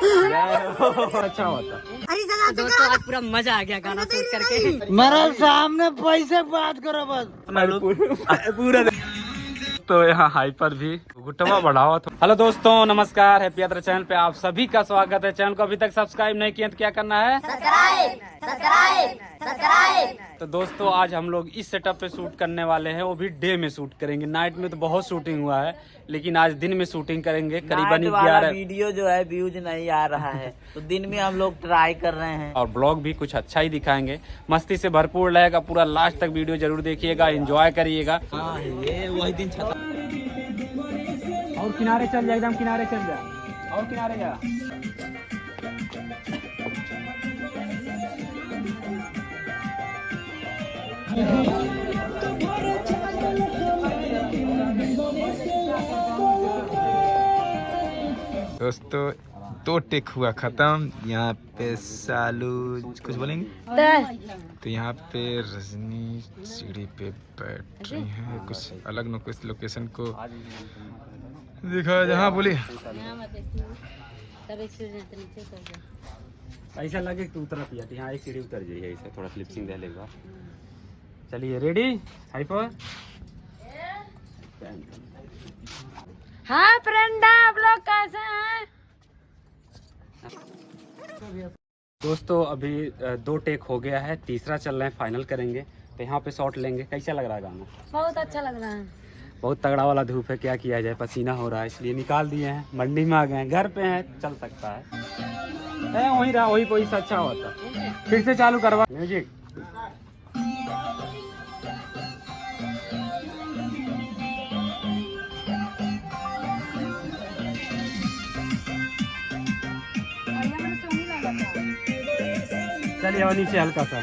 अच्छा होता। दोस्तों आज पूरा मजा आ गया गाना शूट करके। मेरे सामने पैसे बात करो बस पूरा। तो यहाँ हाइपर भी घुटवा बढ़ावा था। हेलो दोस्तों नमस्कार, हैप्पी यात्रा चैनल पे आप सभी का स्वागत है। चैनल को अभी तक सब्सक्राइब नहीं किया तो क्या करना है? सब्सक्राइब। तो दोस्तों आज हम लोग इस सेटअप पे शूट करने वाले हैं, वो भी डे में शूट करेंगे। नाइट में तो बहुत शूटिंग हुआ है, लेकिन आज दिन में शूटिंग करेंगे। करीबन 11 वीडियो जो है व्यूज नहीं आ रहा है, तो दिन में हम लोग ट्राई कर रहे हैं और ब्लॉग भी कुछ अच्छा ही दिखाएंगे। मस्ती से भरपूर रहेगा, पूरा लास्ट तक वीडियो जरूर देखिएगा, एंजॉय करिएगा। ये वही दिन छता। और किनारे चल जा, एकदम किनारे चल जा, और किनारे जा। दोस्तों 2 टेक हुआ खत्म। यहाँ पे सालू कुछ बोलेंगे? तो यहाँ पे रजनी सीढ़ी पे बैठ रही है, कुछ अलग न कुछ लोकेशन को दिखा। जहाँ बोली ऐसा लगे कि उतरा पिया, यहाँ एक सीढ़ी उतर जाइए, ऐसे थोड़ा फ्लिपिंग दे लेगा। चलिए रेडी हाइपर। हाँ फ्रेंड, आप लोग कैसे हैं? दोस्तों अभी 2 टेक हो गया है, तीसरा चल रहे हैं, फाइनल करेंगे। तो यहाँ पे शॉट लेंगे। कैसा लग रहा है गाना? बहुत अच्छा लग रहा है। बहुत तगड़ा वाला धूप है, क्या किया जाए, पसीना हो रहा है, इसलिए निकाल दिए हैं। मंडी में आ गए हैं, घर पे हैं, चल सकता है। वही रहा, वही कोई सा अच्छा होता। फिर से चालू करवा म्यूजिक। चलिए और नीचे हल्का सा।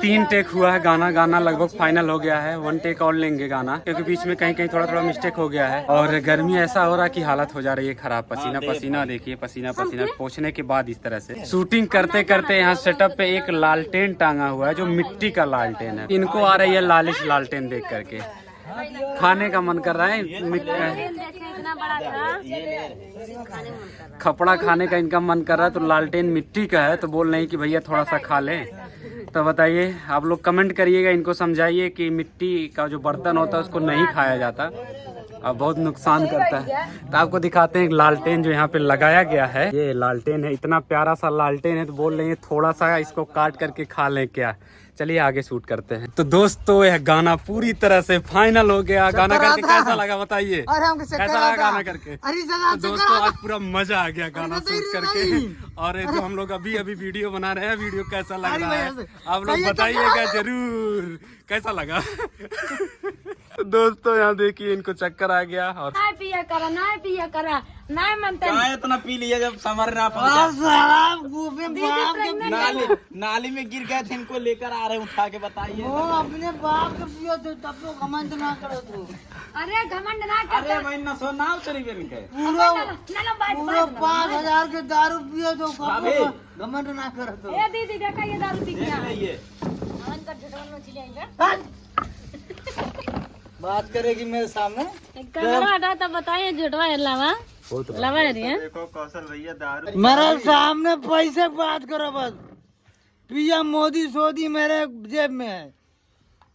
तीन टेक हुआ है गाना लगभग फाइनल हो गया है। 1 टेक और लेंगे गाना, क्योंकि बीच में कहीं कहीं थोड़ा मिस्टेक हो गया है। और गर्मी ऐसा हो रहा है कि हालत हो जा रही है खराब। पसीना देखिए, पसीना पहुंचने के बाद इस तरह से शूटिंग करते करते यहाँ सेटअप पे एक लालटेन टांगा हुआ है, जो मिट्टी का लालटेन है। इनको आ रही है लालिश लालटेन देख करके, खाने का मन कर रहा है। खपड़ा खाने का इनका मन कर रहा है, तो लालटेन मिट्टी का है, तो बोल रहे हैं कि भैया थोड़ा सा खा ले। तो बताइए, आप लोग कमेंट करिएगा, इनको समझाइए कि मिट्टी का जो बर्तन होता है उसको नहीं खाया जाता और बहुत नुकसान करता है। तो आपको दिखाते हैं एक लालटेन जो यहाँ पे लगाया गया है। ये लालटेन है, इतना प्यारा सा लालटेन है, तो बोल रहे हैं थोड़ा सा इसको काट करके खा लें क्या। चलिए आगे शूट करते हैं। तो दोस्तों यह गाना पूरी तरह से फाइनल हो गया। गाना करके कैसा लगा बताइए, कैसा लगा गाना करके? तो दोस्तों आज पूरा मजा आ गया गाना शूट करके। और जो हम लोग अभी वीडियो बना रहे हैं, वीडियो कैसा लग रहा है आप लोग बताइएगा जरूर, कैसा लगा। दोस्तों यहाँ देखिए, इनको चक्कर आ गया और पिया करा नहीं मनते। इतना पी लिया जब समर नाली में गिर गए थे, इनको लेकर आ रहे उठा के। बताइए अपने बाप के पियो तो तब तो घमंड ना करो तू। अरे घमंड ना कर। अरे भाई नसो नाव चली गई इनके। पूरा 5000 के दारू पियो तो घमंड ना करो तू। ए दीदी देखा ये दारू पी के बात करेगी मेरे सामने। कैमरा हटा तब बताइए, झूठवा लावा लावा रही है। देखो कौशल भैया दारू मेरे सामने पैसे बात करो बस। पीएम मोदी सोदी मेरे जेब में है,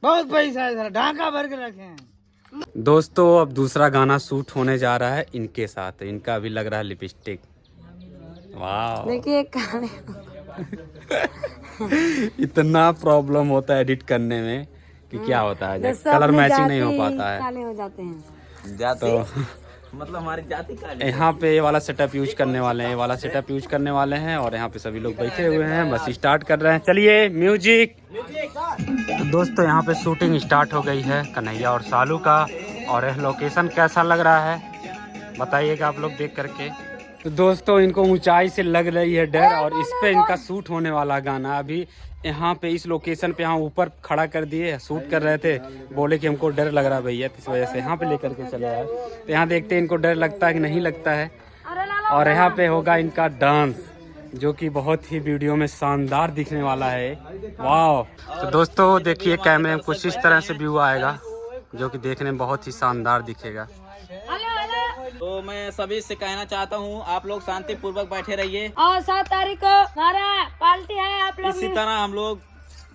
बहुत पैसा है, ढाका भर के रखे हैं। दोस्तों अब दूसरा गाना शूट होने जा रहा है इनके साथ। इनका अभी लग रहा है लिपस्टिक। वाह देखिए इतना प्रॉब्लम होता है एडिट करने में कि क्या होता है, कलर मैचिंग नहीं हो पाता है। काले हो जाते हैं जाते मतलब हमारी जाति का। यहाँ पे ये वाला सेटअप यूज करने वाले हैं, ये वाला सेटअप यूज करने वाले हैं। और यहाँ पे सभी लोग बैठे हुए हैं, बस स्टार्ट कर रहे हैं। चलिए म्यूजिक। तो दोस्तों यहाँ पे शूटिंग स्टार्ट हो गई है कन्हैया और सालू का। और यह लोकेशन कैसा लग रहा है बताइएगा आप लोग देख करके। तो दोस्तों इनको ऊंचाई से लग रही है डर, और इस पे इनका शूट होने वाला गाना अभी यहाँ पे इस लोकेशन पे यहाँ ऊपर खड़ा कर दिए, शूट कर रहे थे। बोले कि हमको डर लग रहा भैया, इस वजह से यहाँ पे लेकर के चले आए। तो यहाँ देखते हैं इनको डर लगता है कि नहीं लगता है। और यहाँ पे होगा इनका डांस, जो कि बहुत ही वीडियो में शानदार दिखने वाला है। वाह। तो दोस्तों देखिए कैमरे में कुछ इस तरह से व्यू आएगा, जो कि देखने में बहुत ही शानदार दिखेगा। तो मैं सभी से कहना चाहता हूँ, आप लोग शांति पूर्वक बैठे रहिए और 7 तारीख को हमारा पार्टी है, आप लोग इसी तरह हम लोग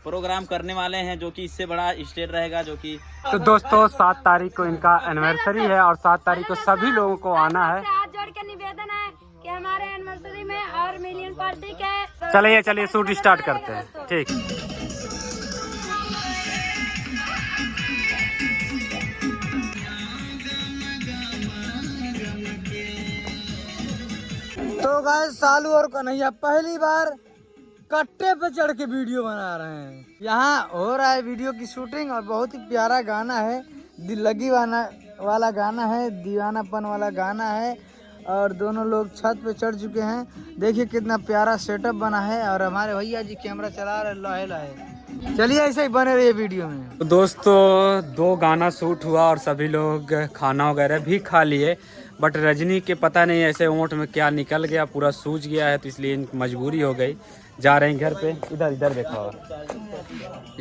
प्रोग्राम करने वाले हैं, जो कि इससे बड़ा स्टेज रहेगा, जो कि तो दोस्तों 7 तारीख को इनका एनिवर्सरी है और 7 तारीख को सभी लोगों को आना है। हाथ जोड़ के निवेदन है कि हमारे एनिवर्सरी में और मिलियन पार्टी के चलिए शूट स्टार्ट करते हैं। ठीक। तो गाइस सालू और कन्हैया पहली बार कट्टे पे चढ़ के वीडियो बना रहे हैं। यहाँ हो रहा है वीडियो की शूटिंग और बहुत ही प्यारा गाना है, दिल लगी वाला गाना है, दीवानापन वाला गाना है और दोनों लोग छत पे चढ़ चुके हैं। देखिए कितना प्यारा सेटअप बना है और हमारे भैया जी कैमरा चला रहे लहे लहे। चलिए ऐसे ही बने रहिए वीडियो में। तो दोस्तों 2 गाना शूट हुआ और सभी लोग खाना वगैरह भी खा लिए, बट रजनी के पता नहीं ऐसे ओंठ में क्या निकल गया, पूरा सूज गया है, तो इसलिए इनकी मजबूरी हो गई। जा रहे हैं घर पे। इधर देखो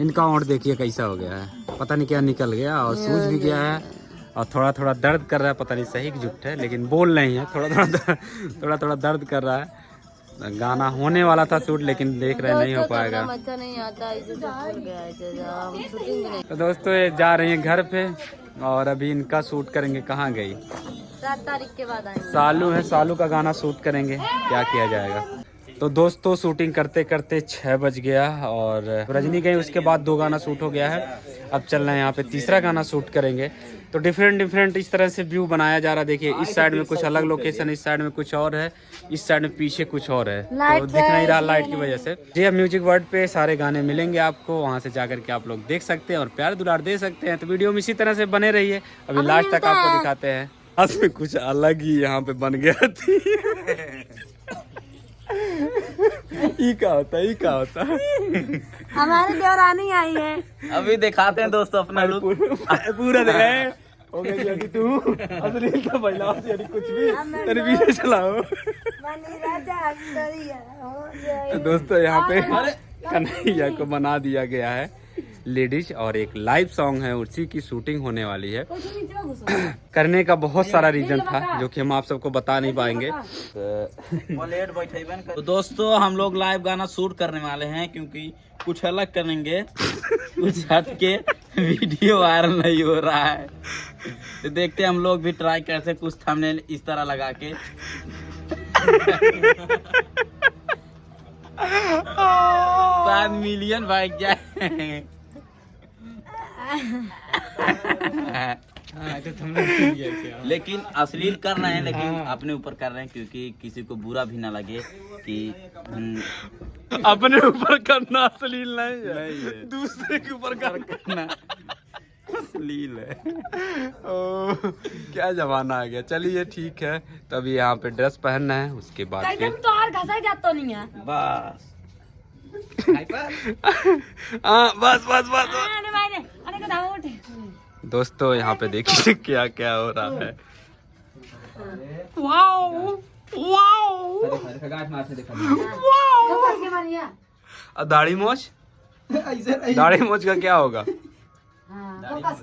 इनका ओंठ देखिए कैसा हो गया है, पता नहीं क्या निकल गया और सूज भी गया है और थोड़ा थोड़ा दर्द कर रहा है, पता नहीं सही झूठ है, लेकिन बोल नहीं है, थोड़ा थोड़ा दर्द कर रहा है। गाना होने वाला था शूट, लेकिन देख रहे नहीं हो पाएगा। अच्छा नहीं आता, तो दोस्तों ये जा रही हैं घर पे और अभी इनका शूट करेंगे। कहाँ गई? 7 तारीख के बाद आएंगे। सालू है, सालू का गाना शूट करेंगे, क्या किया जाएगा। तो दोस्तों शूटिंग करते करते 6 बज गया और रजनी गई, उसके बाद 2 गाना शूट हो गया है। अब चल रहे हैं यहाँ पे तीसरा गाना शूट करेंगे। तो डिफरेंट इस तरह से व्यू बनाया जा रहा है। देखिए इस साइड में कुछ अलग लोकेशन, इस साइड में कुछ और है, इस साइड में पीछे कुछ और है, तो दिख नहीं रहा लाइट की वजह से। जी म्यूजिक वर्ल्ड पे सारे गाने मिलेंगे आपको, वहाँ से जाकर के आप लोग देख सकते हैं और प्यार दुलार दे सकते हैं। तो वीडियो में इसी तरह से बने रहिए, अभी लास्ट तक आपको दिखाते हैं। आज में कुछ अलग ही यहाँ पे बन गया थी। ये क्या होता है? हमारे देवरानी आई है, अभी दिखाते हैं दोस्तों अपना लुक। पूरा दिखाए हो गई यदि तू असली तो पहला यदि कुछ भी तेरे वीडियो चलाओ। तो दोस्तों यहाँ पे कन्हैया को बना दिया गया है लेडीज और एक लाइव सॉन्ग है, उसी की शूटिंग होने वाली है। करने का बहुत सारा रीजन था, जो कि हम आप सबको बता नहीं पाएंगे। तो दोस्तों हम लोग लाइव गाना शूट करने वाले हैं, क्योंकि कुछ अलग करेंगे, कुछ हट के वीडियो वायरल नहीं हो रहा है। तो देखते हैं हम लोग भी ट्राई करते हैं कुछ थंबनेल इस तरह लगा के। 5 मिलियन भाग जाए। लेकिन अश्लील कर रहे हैं, लेकिन अपने ऊपर कर रहे हैं, क्योंकि किसी को बुरा भी ना लगे कि अपने ऊपर करना अश्लील नहीं है, दूसरे के ऊपर करना अश्लील है। ओ, क्या जमाना आ गया। चलिए ठीक है, तो अभी यहाँ पे ड्रेस पहनना है, उसके बाद फिर तो और घसा जाता नहीं है बस। दोस्तों यहाँ पे देखिए क्या क्या हो रहा है। दाढ़ी मोछ का क्या होगा?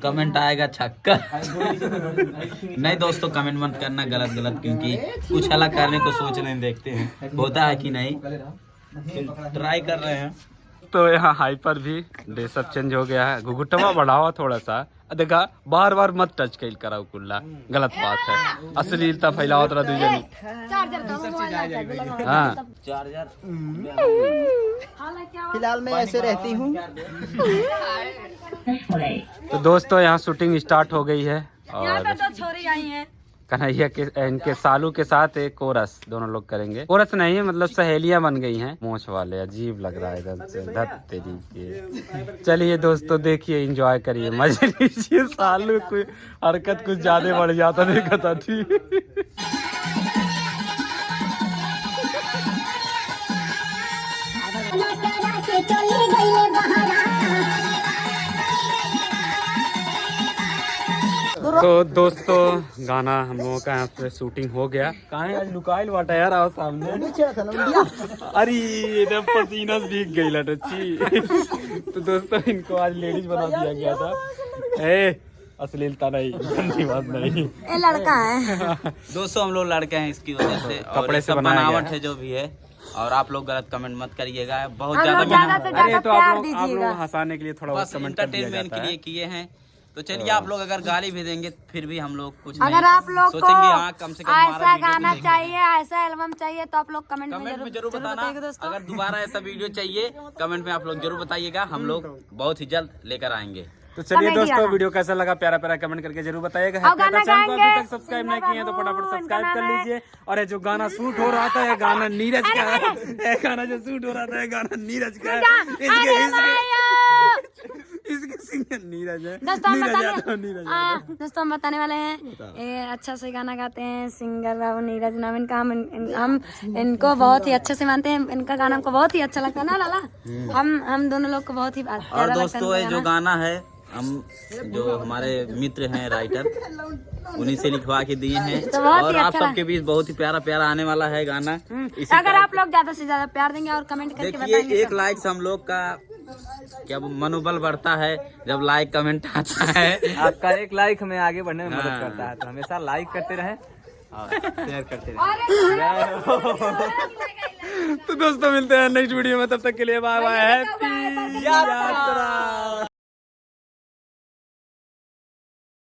कमेंट आएगा छक्का। नहीं दोस्तों कमेंट मत करना गलत, क्योंकि कुछ अलग करने को सोच रहे हैं, देखते हैं होता है कि नहीं, ट्राई कर रहे हैं। तो यहाँ हाइपर भी ड्रेसअप चेंज हो गया है, घुघुटवा बढ़ावा थोड़ा सा, देखा बार बार मत टच कैल कराओ कुल्ला, गलत बात है, अश्लीलता फैलाओ तोरा दूजनी। हाँ चार्जर फिलहाल मैं ऐसे रहती हूँ। तो दोस्तों यहाँ शूटिंग स्टार्ट हो गई है और तो छोरी आई है, कन्हैया के इनके सालू के साथ एक कोरस दोनों लोग करेंगे। कोरस नहीं है, मतलब सहेलियां बन गई हैं। मोछ वाले अजीब लग रहा है एकदम से, धत तेरी के। चलिए दोस्तों देखिए, एंजॉय करिए, मजे लीजिए। सालू कोई हरकत कुछ ज्यादा बढ़ जाता देखा ठीक। तो दोस्तों गाना हम लोगों का यहाँ पे शूटिंग हो गया। कहाँ है आज लुकाइल वाटा यार आओ सामने। अरे इधर पसीना भीग गई लटची। तो दोस्तों इनको आज लेडीज बना दिया गया था। ए अश्लीलता नहीं, गंदी बात नहीं। ये लड़का है। दोस्तों हम लोग लड़के हैं इसकी वजह से, और कपड़े ये से सब बनाया बनावट गया है जो भी है। और आप लोग गलत कमेंट मत करिएगा, बहुत हम ज्यादा लोग ज्यादा मेहनत से अरे ज्यादा तो प्यार आप दीजिएगा। लोग हंसाने के लिए थोड़ा बहुत बस कमेंट कर दिया इंटरटेनमेंट जाता के है। लिए किए हैं। तो चलिए आप लोग अगर गाली भी देंगे फिर भी हम लोग कुछ अगर नहीं आप लोग को सोचेंगे। हाँ कम से कम हमारा ऐसा वीडियो तो गाना देखेंगे। चाहिए, ऐसा एल्बम चाहिए तो आप लोग कमेंट कमेंट में में जरूर बताना। बताइएगा दोस्तों। अगर दोबारा ऐसा वीडियो चाहिए कमेंट में आप लोग जरूर बताइएगा, हम लोग बहुत ही जल्द लेकर आएंगे। तो चलिए कमेडी दोस्तों गाना। वीडियो कैसा लगा प्यारा प्यारा कमेंट करके जरूर बताइएगा। और गाना चैनल को अभी गाएंगे, तक सब्सक्राइब नहीं किए हैं तो सिंगर फटाफट बाबू, सब्सक्राइब इनका कर नाम है। लीजिए। और ये जो गाना शूट हो रहा था ये गाना नीरज का है। ये गाना जो शूट हो रहा था ये गाना नीरज का है। इसके सिंगर नीरज है। दोस्तों हम नीरज यादव, नीरज बताने दोस्तों हम बताने वाले हैं, ये अच्छा से गाना गाते हैं सिंगर बाबू नीरज नाम इनका। हम इनको बहुत ही अच्छे से मानते हैं, इनका गाना हमको बहुत ही अच्छा लगता है ना लाला। हम दोनों लोग को बहुत ही और प्यारा लगता दोस्तों है ये जो गाना है हम जो हमारे मित्र हैं राइटर उन्हीं से लिखवा के दिए हैं। तो बहुत ही और आप अच्छा सबके बीच बहुत ही प्यारा प्यारा आने वाला है गाना। इसी अगर आप लोग ज्यादा से ज्यादा प्यार देंगे और कमेंट करके देखिए बताएंगे एक लाइक से हम लोग का क्या मनोबल बढ़ता है जब लाइक कमेंट आता है। आपका एक लाइक हमें आगे बढ़ने में मदद हाँ। करता है, तो हमेशा लाइक करते रहें और शेयर करते रहें। तो दोस्तों मिलते हैं नेक्स्ट वीडियो में, तब तक के लिए बाय बाय, हैप्पी यात्रा।